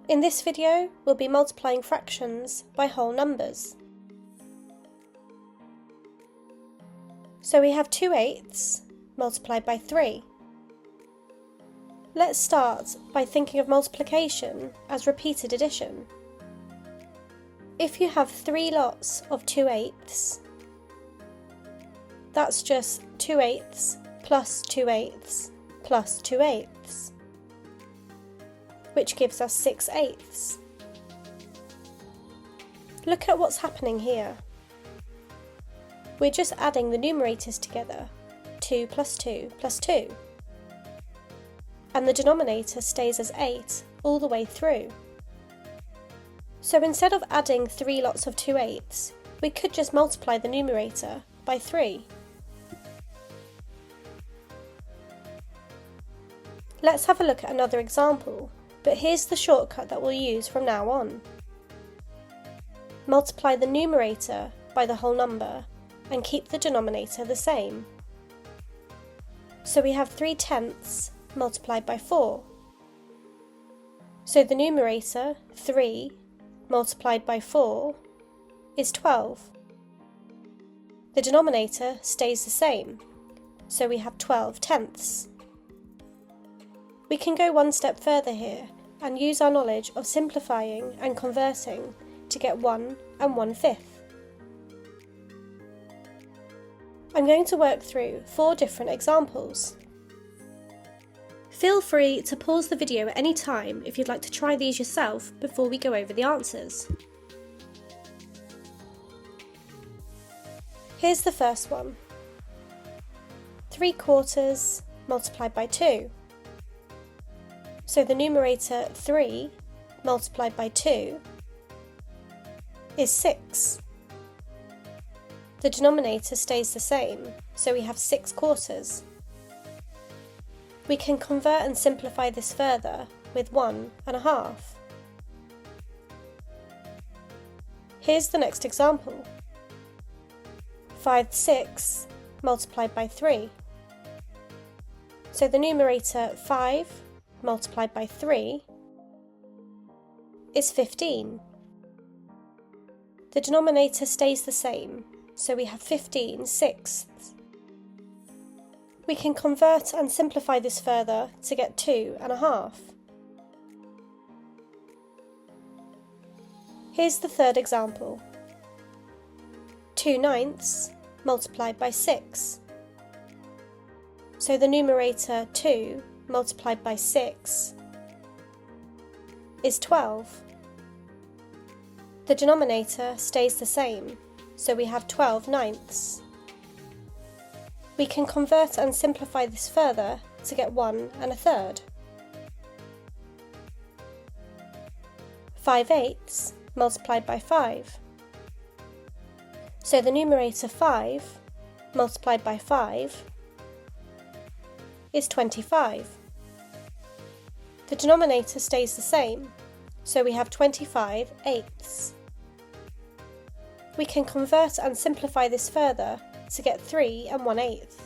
In this video, we'll be multiplying fractions by whole numbers. So we have 2/8 multiplied by 3. Let's start by thinking of multiplication as repeated addition. If you have 3 lots of 2/8, that's just 2/8 plus 2/8 plus 2/8, which gives us 6/8. Look at what's happening here. We're just adding the numerators together, 2 plus 2 plus 2. And the denominator stays as 8 all the way through. So instead of adding 3 lots of 2/8, we could just multiply the numerator by 3. Let's have a look at another example, but here's the shortcut that we'll use from now on. Multiply the numerator by the whole number and keep the denominator the same. So we have 3/10 multiplied by 4. So the numerator, 3, multiplied by 4, is 12. The denominator stays the same, so we have 12/10. We can go one step further here and use our knowledge of simplifying and converting to get 1 and 1/5. I'm going to work through 4 different examples. Feel free to pause the video at any time if you'd like to try these yourself before we go over the answers. Here's the first one. 3/4 multiplied by 2. So the numerator 3 multiplied by 2 is 6. The denominator stays the same, so we have 6/4. We can convert and simplify this further with 1.5. Here's the next example. 5/6 multiplied by 3. So the numerator 5 multiplied by 3 is 15. The denominator stays the same, so we have 15/6. We can convert and simplify this further to get 2.5. Here's the third example. 2/9 multiplied by 6. So the numerator 2 multiplied by 6 is 12. The denominator stays the same, so we have 12/9. We can convert and simplify this further to get 1.3. 5/8 multiplied by 5. So the numerator 5 multiplied by 5 is 25. The denominator stays the same, so we have 25/8. We can convert and simplify this further to get 3 1/8.